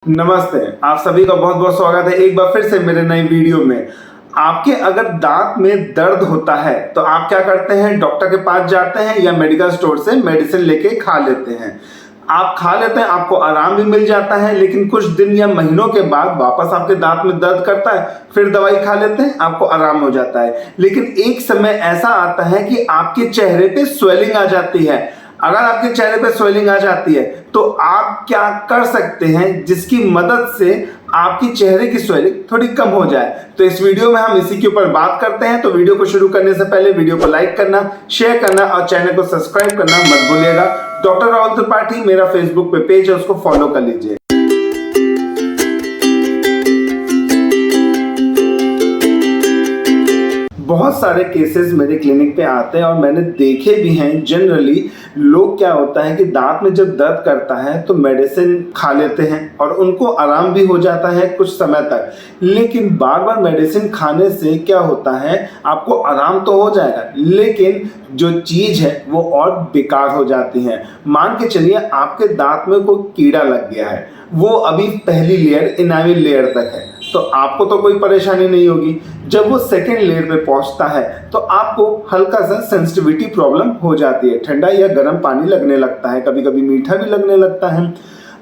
नमस्ते, आप सभी का बहुत बहुत स्वागत है एक बार फिर से मेरे नई वीडियो में। आपके अगर दांत में दर्द होता है तो आप क्या करते हैं, डॉक्टर के पास जाते हैं या मेडिकल स्टोर से मेडिसिन लेके खा लेते हैं। आप खा लेते हैं, आपको आराम भी मिल जाता है, लेकिन कुछ दिन या महीनों के बाद वापस आपके दांत में दर्द करता है, फिर दवाई खा लेते हैं, आपको आराम हो जाता है। लेकिन एक समय ऐसा आता है कि आपके चेहरे पे स्वेलिंग आ जाती है। अगर आपके चेहरे पे स्वेलिंग आ जाती है तो आप क्या कर सकते हैं जिसकी मदद से आपकी चेहरे की स्वेलिंग थोड़ी कम हो जाए। तो इस वीडियो में हम इसी के ऊपर बात करते हैं। तो वीडियो को शुरू करने से पहले वीडियो को लाइक करना, शेयर करना और चैनल को सब्सक्राइब करना मत भूलिएगा। डॉक्टर राहुल त्रिपाठी मेरा फेसबुक पे पेज है, उसको फॉलो कर लीजिए। बहुत सारे केसेस मेरे क्लिनिक पे आते हैं और मैंने देखे भी हैं। जनरली लोग क्या होता है कि दांत में जब दर्द करता है तो मेडिसिन खा लेते हैं और उनको आराम भी हो जाता है कुछ समय तक, लेकिन बार बार मेडिसिन खाने से क्या होता है, आपको आराम तो हो जाएगा लेकिन जो चीज़ है वो और बेकार हो जाती है। मान के चलिए आपके दांत में कोई कीड़ा लग गया है, वो अभी पहली लेयर इनामिल लेयर तक है तो आपको तो कोई परेशानी नहीं होगी। जब वो सेकेंड लेयर पे पहुंचता है तो आपको हल्का सा सेंसिटिविटी प्रॉब्लम हो जाती है, ठंडा या गर्म पानी लगने लगता है, कभी कभी मीठा भी लगने लगता है।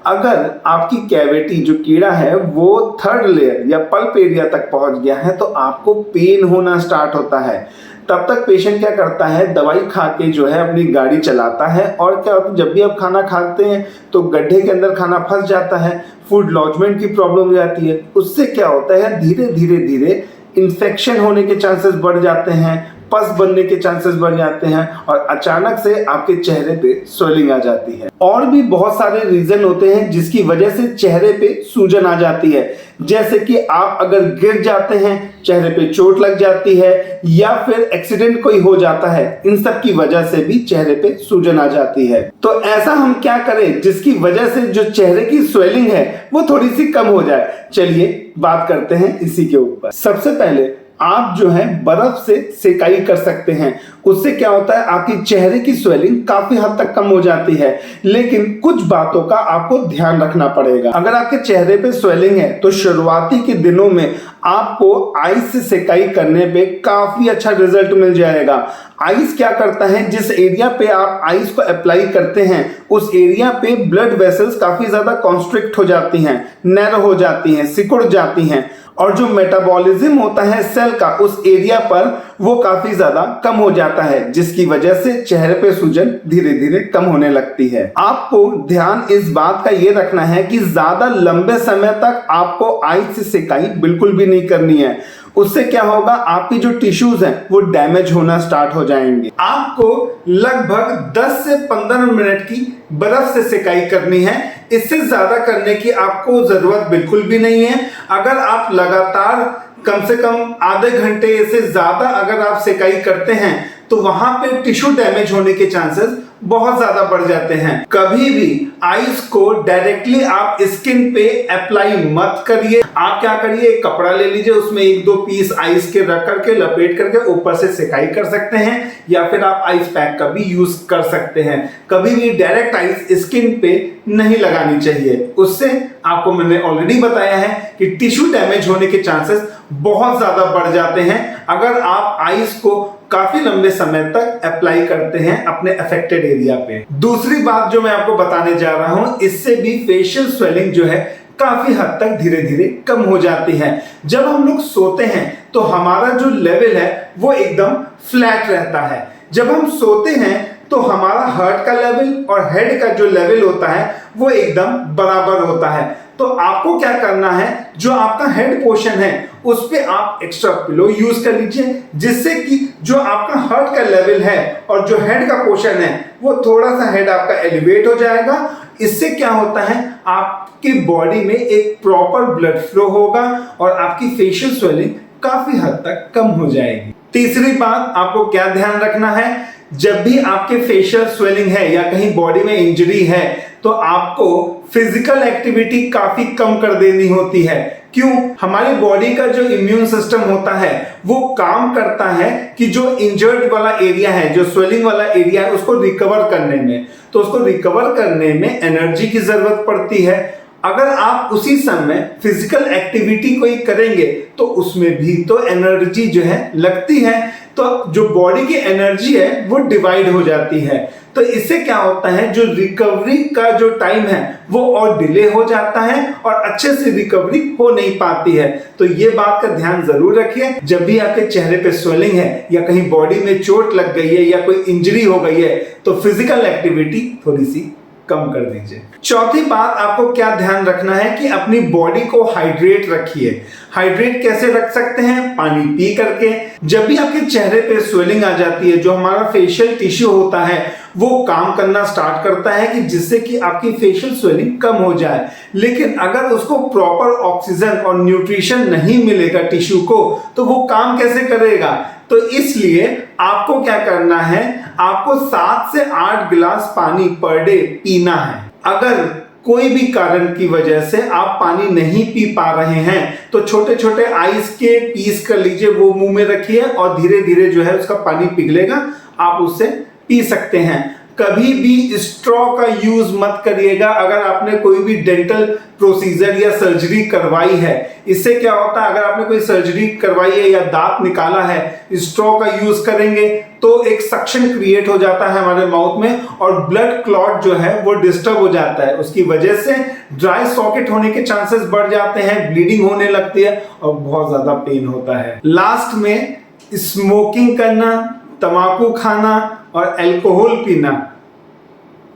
अगर आपकी कैविटी जो कीड़ा है वो थर्ड लेयर या पल्प एरिया तक पहुंच गया है तो आपको पेन होना स्टार्ट होता है। तब तक पेशेंट क्या करता है, दवाई खा के जो है अपनी गाड़ी चलाता है और क्या होता है, जब भी आप खाना खाते हैं तो गड्ढे के अंदर खाना फंस जाता है, फूड लॉजमेंट की प्रॉब्लम हो जाती है। उससे क्या होता है, धीरे धीरे इन्फेक्शन होने के चांसेस बढ़ जाते हैं, पस बनने के चांसेस बढ़ जाते हैं और अचानक से आपके चेहरे पे स्वेलिंग आ जाती है। और भी बहुत सारे रीजन होते हैं जिसकी वजह से चेहरे पे सूजन आ जाती है, जैसे कि आप अगर गिर जाते हैं, चेहरे पे चोट लग जाती है या फिर एक्सीडेंट कोई हो जाता है, इन सब की वजह से भी चेहरे पे सूजन आ जाती है। तो ऐसा हम क्या करें जिसकी वजह से जो चेहरे की स्वेलिंग है वो थोड़ी सी कम हो जाए। चलिए बात करते हैं इसी के ऊपर। सबसे पहले आप जो है बर्फ से सेकाई कर सकते हैं। उससे क्या होता है, आपकी चेहरे की स्वेलिंग काफी हद तक कम हो जाती है, लेकिन कुछ बातों का आपको ध्यान रखना पड़ेगा। अगर आपके चेहरे पे स्वेलिंग है तो शुरुआती के दिनों में आपको आइस से सेकाई करने पे काफी अच्छा रिजल्ट मिल जाएगा। आइस क्या करता है, जिस एरिया पे आप आइस को अप्लाई करते हैं उस एरिया पे ब्लड वेसल्स काफी ज्यादा कॉन्स्ट्रिक्ट हो जाती हैं, नैरो हो जाती हैं, सिकुड़ जाती हैं और जो मेटाबॉलिज्म होता है सेल का उस एरिया पर वो काफी ज्यादा कम हो जाता है, जिसकी वजह से चेहरे पे सूजन धीरे धीरे कम होने लगती है। आपको ध्यान इस बात का ये रखना है कि ज्यादा लंबे समय तक आपको आइस से सेकाई बिल्कुल भी नहीं करनी है। उससे क्या होगा, आपकी जो टिश्यूज हैं वो डैमेज होना स्टार्ट हो जाएंगे। आपको लगभग 10 से 15 मिनट की बर्फ से सेकाई करनी है, इससे ज्यादा करने की आपको जरूरत बिल्कुल भी नहीं है। अगर आप लगातार कम से कम आधे घंटे से ज्यादा अगर आप सेकाई करते हैं तो वहां पे टिश्यू डैमेज होने के चांसेस बहुत ज्यादा बढ़ जाते हैं। कभी भी आइस को डायरेक्टली आप स्किन पे अप्लाई मत करिए। आप क्या करिए, एक कपड़ा ले लीजिए, उसमें 1-2 पीस आइस के रख करके लपेट करके ऊपर से सेकाई कर सकते हैं, या फिर आप आइस पैक का भी यूज कर सकते हैं। कभी भी डायरेक्ट आइस स्किन पे नहीं लगानी चाहिए, उससे आपको मैंने ऑलरेडी बताया है कि टिश्यू डैमेज होने के चांसेस बहुत ज्यादा बढ़ जाते हैं अगर आप आइस को काफी लंबे समय तक अप्लाई करते हैं अपने अफेक्टेड एरिया पे। दूसरी बात जो मैं आपको बताने जा रहा हूं, इससे भी फेशियल स्वेलिंग जो है काफी हद तक धीरे धीरे कम हो जाती है। जब हम लोग सोते हैं तो हमारा जो लेवल है वो एकदम फ्लैट रहता है। जब हम सोते हैं तो हमारा हार्ट का लेवल और हेड का जो लेवल होता है वो एकदम बराबर होता है। तो आपको क्या करना है, जो आपका हेड पोर्शन है उस पे आप एक्स्ट्रा पिलो यूज कर लीजिए, जिससे कि जो आपका हार्ट का लेवल है और जो हेड का पोर्शन है वो थोड़ा सा हेड आपका एलिवेट हो जाएगा। इससे क्या होता है, आपकी बॉडी में एक प्रॉपर ब्लड फ्लो होगा और आपकी फेशियल स्वेलिंग काफी हद तक कम हो जाएगी। तीसरी बात आपको क्या ध्यान रखना है, जब भी आपके फेशियल स्वेलिंग है या कहीं बॉडी में इंजरी है तो आपको फिजिकल एक्टिविटी काफी कम कर देनी होती है। क्यों? हमारी बॉडी का जो इम्यून सिस्टम होता है वो काम करता है कि जो इंजर्ड वाला एरिया है, जो स्वेलिंग वाला एरिया है, उसको रिकवर करने में, तो उसको रिकवर करने में एनर्जी की जरूरत पड़ती है अगर आप उसी समय फिजिकल एक्टिविटी कोई करेंगे तो उसमें भी तो एनर्जी जो है लगती है, तो जो बॉडी की एनर्जी है वो डिवाइड हो जाती है। तो इससे क्या होता है, जो रिकवरी का जो टाइम है वो और डिले हो जाता है और अच्छे से रिकवरी हो नहीं पाती है। तो ये बात का ध्यान जरूर रखिए, जब भी आपके चेहरे पे स्वेलिंग है या कहीं बॉडी में चोट लग गई है या कोई इंजरी हो गई है तो फिजिकल एक्टिविटी थोड़ी सी कम कर दीजिए। चौथी बात आपको क्या ध्यान रखना है कि अपनी बॉडी को हाइड्रेट रखिए। हाइड्रेट कैसे रख सकते हैं? पानी पी करके। जब भी आपके चेहरे पे स्वेलिंग आ जाती है, जो हमारा फेशियल टिश्यू होता है वो काम करना स्टार्ट करता है कि जिससे कि आपकी फेशियल स्वेलिंग कम हो जाए। लेकिन अगर उसको प्रॉपर ऑक्सीजन और न्यूट्रिशन नहीं मिलेगा टिश्यू को तो वो काम कैसे करेगा? तो इसलिए आपको क्या करना है, आपको 7 से 8 गिलास पानी पर डे पीना है। अगर कोई भी कारण की वजह से आप पानी नहीं पी पा रहे हैं तो छोटे छोटे आइस के पीस कर लीजिए, वो मुंह में रखिए और धीरे धीरे जो है उसका पानी पिघलेगा, आप उससे पी सकते हैं। कभी भी स्ट्रॉ का यूज मत करिएगा अगर आपने कोई भी डेंटल प्रोसीजर या सर्जरी करवाई है। इससे क्या होता है, अगर आपने कोई सर्जरी करवाई है या दांत निकाला है, स्ट्रॉ का यूज करेंगे तो एक सक्शन क्रिएट हो जाता है हमारे माउथ में और ब्लड क्लॉट जो है वो डिस्टर्ब हो जाता है। उसकी वजह से ड्राई सॉकेट होने के चांसेस बढ़ जाते हैं, ब्लीडिंग होने लगती है और बहुत ज्यादा पेन होता है। लास्ट में स्मोकिंग करना, तंबाकू खाना और अल्कोहल पीना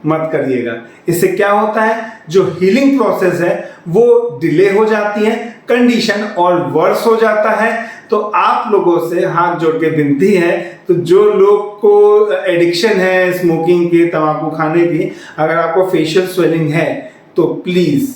मत करिएगा। इससे क्या होता है, जो हीलिंग प्रोसेस है वो डिले हो जाती है, कंडीशन और वर्स हो जाता है। तो आप लोगों से हाथ जोड़ के विनती है, तो जो लोग को एडिक्शन है स्मोकिंग की, तंबाकू खाने की, अगर आपको फेशियल स्वेलिंग है तो प्लीज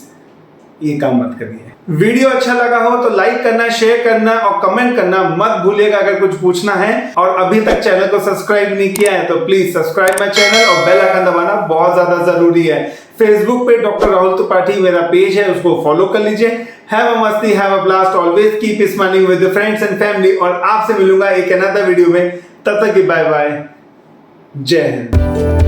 ये काम मत करिए। वीडियो अच्छा लगा हो तो लाइक करना, शेयर करना और कमेंट करना मत भूलिएगा अगर कुछ पूछना है। और अभी तक चैनल को सब्सक्राइब नहीं किया है तो प्लीज सब्सक्राइब माय चैनल और बेल आइकन दबाना बहुत ज्यादा जरूरी है। फेसबुक पे डॉक्टर राहुल त्रिपाठी मेरा पेज है, उसको फॉलो कर लीजिए। हैव अ मस्ती, have a blast, always keep smiling with friends and family. और आपसे मिलूंगा एक अनदर वीडियो में, तब तक की बाय बाय, जय हिंद।